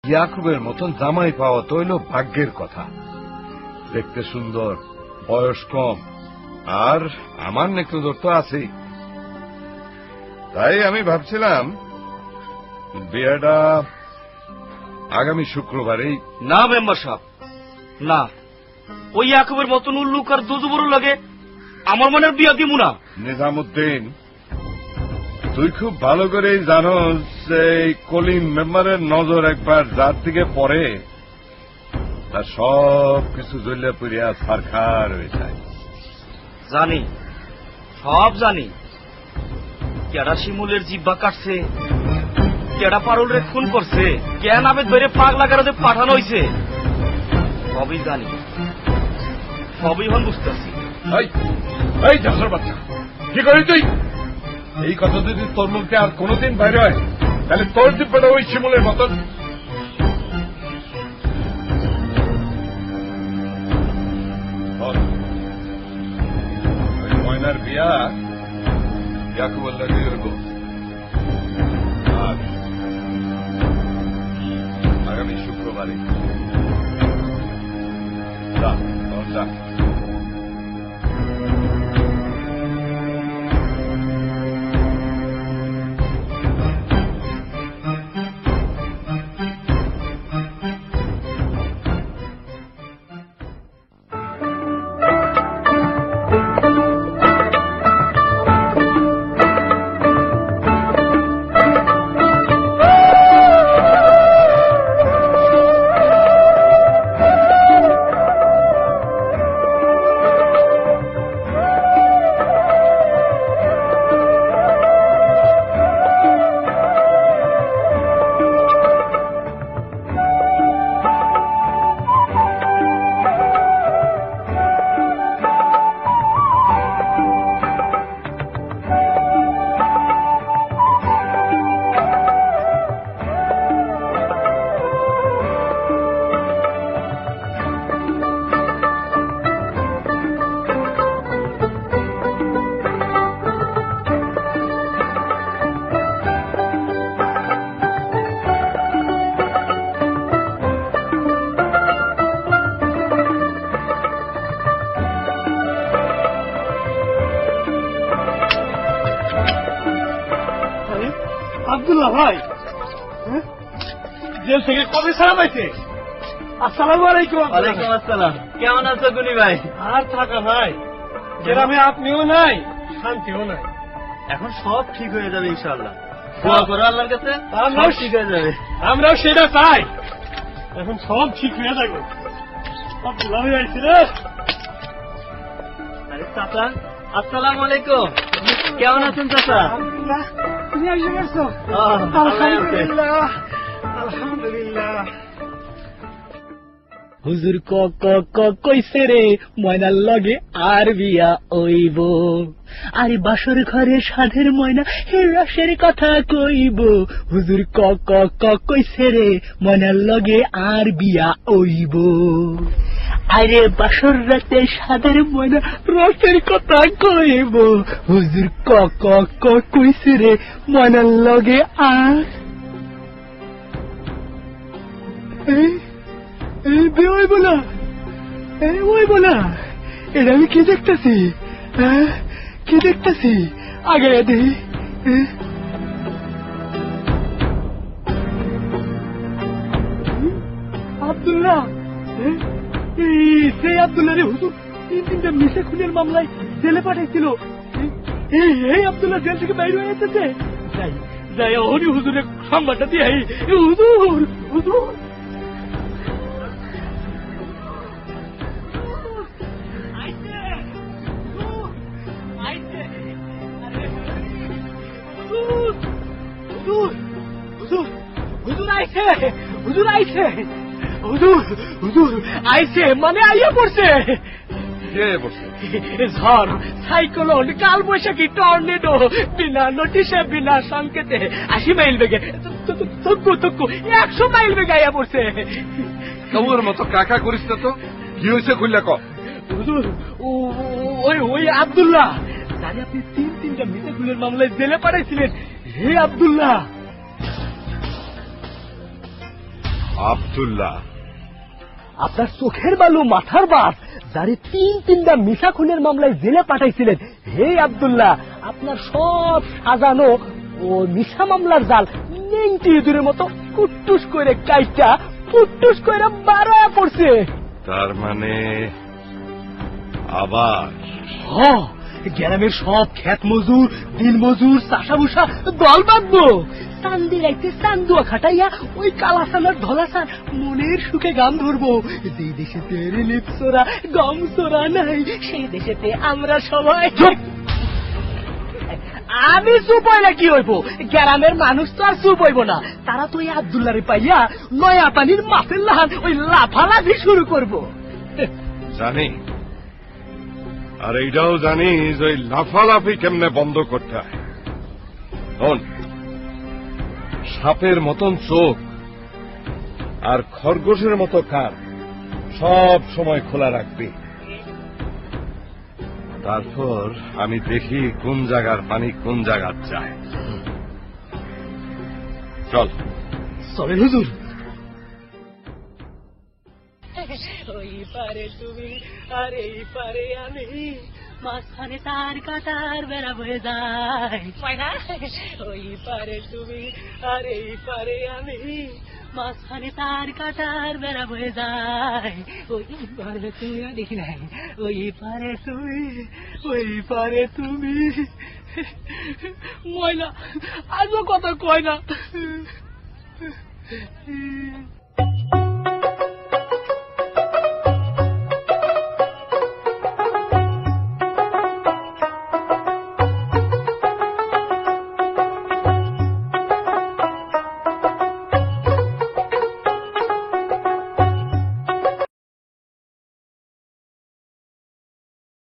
ইয়াকুবের মতন জামাই পাওয়া তো হইল ভাগ্যের কথা। দেখতে সুন্দর, বয়স কম, আর আমার নেকড়দর তো আছেই। তাই আমি ভাবছিলাম বিয়েটা আগামী শুক্রবারেই। না মেম্বার সাহেব, না, ওই ইয়াকুবের মতন উল্লুক আর দুজুবুর লাগে আমার মনের বিয়া দিব না। নিজামুদ্দিন, তুই খুব ভালো করেই জানোস যে কলিম মেম্বারের নজর একবার যার দিকে পড়ে তার সব কিছু জ্বলিয়া পুড়িয়া ছারখার হয়ে যায়। জানি, সব জানি। কেডা শিমুলের জিব্বা কাটছে, কেডা পারুলের খুন করছে, কেন আবেদ ধরে পাগলা গারদে পাঠানো হয়েছে, সবই জানি, সবই হন বুঝতেছি। এই জাসর বাচ্চা, কি করি তুই? এই কথা যদি তোর মুখে আর কোনদিন বাইরে হয় তাহলে তোর দিব্যটা ওই শিমুলের মতন। ওই ময়নার বিয়া ইয়াকুবের লাগে হইব আগামী শুক্রবারে। যা যা। আব্দুল্লাহ ভাই জেল থেকে কবে ছাড়া পাইছে? আসসালামু আলাইকুম। ওয়ালাইকুম আসসালাম। কেমন আছো গুনি ভাই? আর থাকা ভাই, গ্রামে আপনিও নাই, শান্তিও নাই। এখন সব ঠিক হয়ে যাবে ইনশাআল্লাহ। দোয়া করো আল্লাহর কাছে, আমরাও ঠিক হয়ে যাবে। আমরাও সেটা চাই, এখন সব ঠিক হয়ে যাবে। আব্দুল্লাহ ভাই আইছে রে। আরে চাচা, আসসালামু আলাইকুম। কেমন আছেন চাচা? তুমি আইসে গেছো? আলহামদুলিল্লাহ, আলহামদুলিল্লাহ। হুজুর কইছে রে ময়নার লগে আর বিয়া ওইব, আরে বাসর ঘরে সাধের ময়না হে রসের কথা কইব। হুজুর কইছে রে ময়নার লগে আর বিয়া ওইব, আরে বাসর রাতে সাধের ময়না রসের কথা কইব। হুজুর কইছে রে ময়নার লগে আর ওইব না, ওইব না। এটা আমি কি দেখতেছি, কি দেখতেছি? আগে দেখি। আব্দুল্লাহ, সেই আব্দুল্লাহ রে হুজুর 3-3টা মিশে খুনের মামলায় জেলে পাঠাইছিল। এই আব্দুল্লাহ জেল থেকে বাইরে হয়ে এসেছে। যাই যাই ওরই হুজুরের সংবাদটা দিয়ে হুজুর হুজুর মানে আইয়া পড়ছে। ঝড়, সাইক্লোন, কাল বৈশাখী, টর্নেডো, বিনা নোটিশে বিনা সংকেতে 80 মাইল বেগে, 100 মাইল বেগে আইয়া পড়ছে। তোর মতো কাকা করিস না তো, কি হয়েছে খুললে ক? ওই আব্দুল্লাহ, জানি আপনি 3-3টা মিথ্যা খুনের মামলায় জেলে পাঠাইছিলেন। হে আব্দুল্লাহ, আব্দুল্লাহ। আপনার চোখের বালু মাথার বাস, যারে তিনটা মিশা খুনের মামলায় জেলে পাঠাইছিলেন, হে আব্দুল্লাহ, আপনার সব সাজানো ও মিশা মামলার জাল নেংটি ইঁদুরের মতো কুট্টুস করে কাইটা ফুট্টুস করে বাড়া পড়ছে। তার মানে আবার গ্রামের সব খেত মজুর, দিন মজুর, চাষাভুষা দল বাঁধবো। চান্দি রাইতে চান্দুয়া খাটাইয়া ওই কালাসানার ধলাসান মনের সুখে গান ধরবো। যে দেশেতে রিলিফ চোরা গম চোরা নাই, সেই দেশেতে আমরা সবাই। আমি চুপ হইলে কি হইব? গ্রামের মানুষ তো আর চুপ হইব না। তারা তো এই আব্দুল্লাহরে পাইয়া নয়া পানির মাছের লাহান ওই লাফালাফি শুরু করবো। জানি, আর এইটাও জানি যে ওই লাফালাফি কেমনে বন্ধ করতে হয়। সাপের মতন চোখ আর খরগোশের মতো কান সব সময় খোলা রাখবি। তারপর আমি দেখি কোন জায়গার পানি কোন জায়গার যায়। চল চলেন হুজুর। ওই পারে তুমি আর এই পারে আমি, মাঝখানে তার কাটার বেড়া বয়ে যায়। ওই পারে তুমি আর এই পারে আমি, মাঝখানে তার কাটার বেড়া বয়ে যায়। ওই পারে তুমি দেখি নাই, ওই পারে তুমি, ওই পারে তুমি। ময়না আজও কথা কয় না।